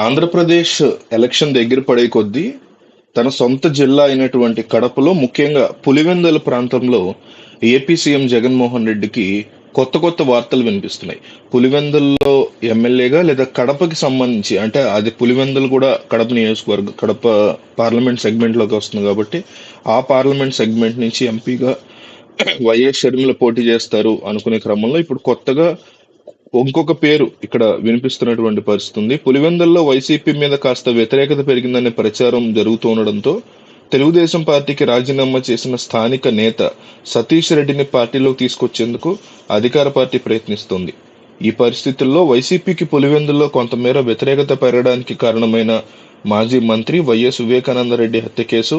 Andhra Pradesh election దగ్గర పడే కొద్దీ తన సొంత జిల్లా అయినటువంటి కడపలో ముఖ్యంగా పులివెందుల ప్రాంతంలో ఏపీ సీఎం జగన్మోహన్ రెడ్డికి కొత్త కొత్త వార్తలు వినిపిస్తున్నాయి. పులివెందుల్లో ఎమ్మెల్యేగా లేదా కడపకి సంబంధించి, అంటే అది పులివెందులు కూడా కడప నియోజకవర్గం, కడప పార్లమెంట్ సెగ్మెంట్ లోకి వస్తుంది కాబట్టి ఆ పార్లమెంట్ సెగ్మెంట్ నుంచి ఎంపీగా వైఎస్ షర్మిల పోటీ చేస్తారు అనుకునే క్రమంలో ఇప్పుడు కొత్తగా ఇంకొక పేరు ఇక్కడ వినిపిస్తున్నటువంటి పరిస్థితి ఉంది. పులివెందుల్లో వైసీపీ మీద కాస్త వ్యతిరేకత పెరిగిందనే ప్రచారం జరుగుతూ ఉండడంతో తెలుగుదేశం పార్టీకి రాజీనామా చేసిన స్థానిక నేత సతీష్ రెడ్డిని పార్టీలోకి తీసుకొచ్చేందుకు అధికార పార్టీ ప్రయత్నిస్తోంది. ఈ పరిస్థితుల్లో వైసీపీకి పులివెందుల్లో కొంతమేర వ్యతిరేకత పెరగడానికి కారణమైన మాజీ మంత్రి వైఎస్ వివేకానందరెడ్డి హత్య కేసు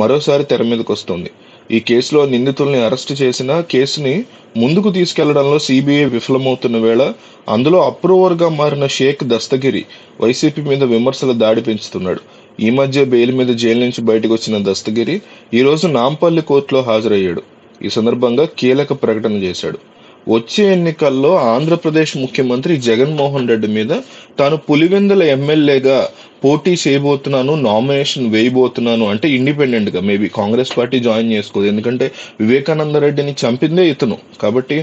మరోసారి తెర మీదకు వస్తోంది. ఈ కేసులో నిందితుల్ని అరెస్టు చేసిన కేసుని ముందుకు తీసుకెళ్లడంలో సిబిఐ విఫలమవుతున్న వేళ అందులో అప్రూవర్ గా మారిన షేక్ దస్తగిరి వైసీపీ మీద విమర్శల దాడి పెంచుతున్నాడు. ఈ మధ్య బెయిల్ మీద జైలు నుంచి బయటకు వచ్చిన దస్తగిరి ఈ రోజు నాంపల్లి కోర్టులో హాజరయ్యాడు. ఈ సందర్భంగా కీలక ప్రకటన చేశాడు. వచ్చే ఎన్నికల్లో ఆంధ్రప్రదేశ్ ముఖ్యమంత్రి జగన్మోహన్ రెడ్డి మీద తాను పులివెందుల ఎమ్మెల్యేగా పోటీ చేయబోతున్నాను, నామినేషన్ వేయబోతున్నాను అంటే ఇండిపెండెంట్ గా, మేబీ కాంగ్రెస్ పార్టీ జాయిన్ చేసుకోదు, ఎందుకంటే వివేకానంద రెడ్డిని చంపిందే ఇతను కాబట్టి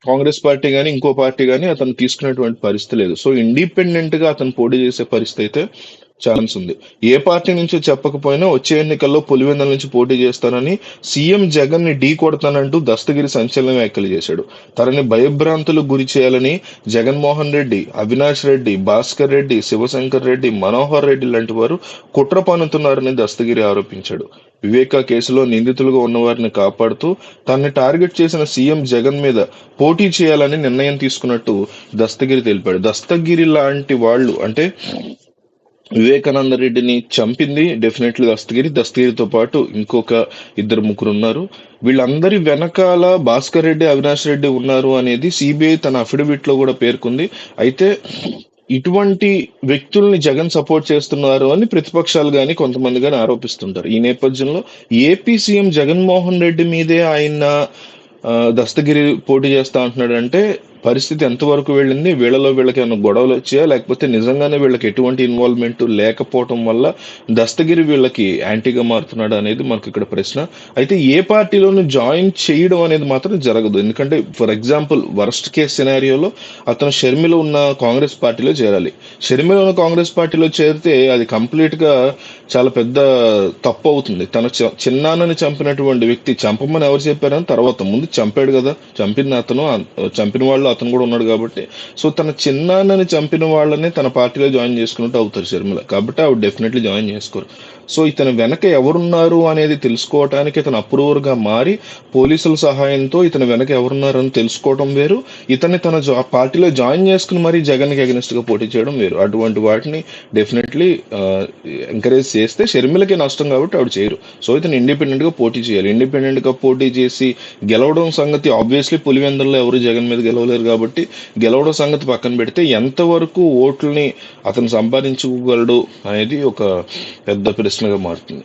కాంగ్రెస్ పార్టీ గాని ఇంకో పార్టీ గాని అతను తీసుకునేటువంటి పరిస్థితి లేదు. సో ఇండిపెండెంట్ గా అతను పోటీ చేసే పరిస్థితి అయితే ఛాన్స్ ఉంది. ఏ పార్టీ నుంచో చెప్పకపోయినా వచ్చే ఎన్నికల్లో పులివెందుల నుంచి పోటీ చేస్తానని, సీఎం జగన్ ని ఢీ కొడతానంటూ దస్తగిరి సంచలన వ్యాఖ్యలు చేశాడు. తనని భయభ్రాంతులకు గురి చేయాలని జగన్మోహన్ రెడ్డి, అవినాష్ రెడ్డి, భాస్కర్ రెడ్డి, శివశంకర్ రెడ్డి, మనోహర్ రెడ్డి లాంటి వారు కుట్ర పన్నుతున్నారని దస్తగిరి ఆరోపించాడు. వివేకా కేసులో నిందితులుగా ఉన్నవారిని కాపాడుతూ తనని టార్గెట్ చేసిన సీఎం జగన్ మీద పోటీ చేయాలని నిర్ణయం తీసుకున్నట్టు దస్తగిరి తెలిపాడు. దస్తగిరి లాంటి వాళ్ళు, అంటే వివేకానంద రెడ్డిని చంపింది డెఫినెట్లీ దస్తగిరితో పాటు ఇంకొక ఇద్దరు ముగ్గురు ఉన్నారు. వీళ్ళందరి వెనకాల భాస్కర్ రెడ్డి, అవినాష్ రెడ్డి ఉన్నారు అనేది సిబిఐ తన అఫిడవిట్ లో కూడా పేర్కొంది. అయితే ఇటువంటి వ్యక్తుల్ని జగన్ సపోర్ట్ చేస్తున్నారు అని ప్రతిపక్షాలు గాని కొంతమంది గాని ఆరోపిస్తుంటారు. ఈ నేపథ్యంలో ఏపీ సీఎం జగన్మోహన్ రెడ్డి మీదే ఆయన దస్తగిరి పోటీ చేస్తా అంటున్నాడు అంటే పరిస్థితి ఎంతవరకు వెళ్ళింది, వీళ్ళకి ఏమైనా గొడవలు వచ్చాయా, లేకపోతే నిజంగానే వీళ్ళకి ఎటువంటి ఇన్వాల్వ్మెంట్ లేకపోవటం వల్ల దస్తగిరి వీళ్ళకి యాంటీగా మారుతున్నాడు అనేది మనకు ఇక్కడ ప్రశ్న. అయితే ఏ పార్టీలోనూ జాయిన్ చేయడం అనేది మాత్రం జరగదు, ఎందుకంటే ఫర్ ఎగ్జాంపుల్ వర్స్ట్ కేస్ సినారియోలో అతను షర్మిల ఉన్న కాంగ్రెస్ పార్టీలో చేరాలి. షర్మిల ఉన్న కాంగ్రెస్ పార్టీలో చేరితే అది కంప్లీట్ గా చాలా పెద్ద తప్పు అవుతుంది. తన చిన్నాన్నని చంపినటువంటి వ్యక్తి, చంపమని ఎవరు చెప్పారని తర్వాత, ముందు చంపాడు కదా, చంపిన వాళ్ళు అతను కూడా ఉన్నాడు కాబట్టి, సో తన చిన్నాన్నని చంపిన వాళ్ళని తన పార్టీలో జాయిన్ చేసుకున్నట్టు అవుతారు షర్మిల, కాబట్టి ఆవిడ డెఫినెట్లీ జాయిన్ చేసుకోరు. సో ఇతని వెనక ఎవరున్నారు అనేది తెలుసుకోవటానికి ఇతను అప్రూవర్ గా మారి పోలీసుల సహాయంతో ఇతని వెనక ఎవరున్నారు అని తెలుసుకోవడం వేరు, ఇతన్ని తన పార్టీలో జాయిన్ చేసుకుని మరీ జగన్ కి అగెనిస్ట్ గా పోటీ చేయడం వేరు. అటువంటి వాటిని డెఫినెట్లీ ఎంకరేజ్ చేస్తే షర్మిలకి నష్టం కాబట్టి ఆవిడ చేయరు. సో ఇతను ఇండిపెండెంట్ గా పోటీ చేయాలి. ఇండిపెండెంట్ గా పోటీ చేసి గెలవడం సంగతి ఆబ్వియస్లీ పులివెందుల్లో ఎవరు జగన్ మీద గెలవలేరు కాబట్టి గెలవడం సంగతి పక్కన పెడితే ఎంతవరకు ఓట్లని అతను సంపాదించుకోగలడు అనేది ఒక పెద్ద ప్రశ్నగా మారుతుంది.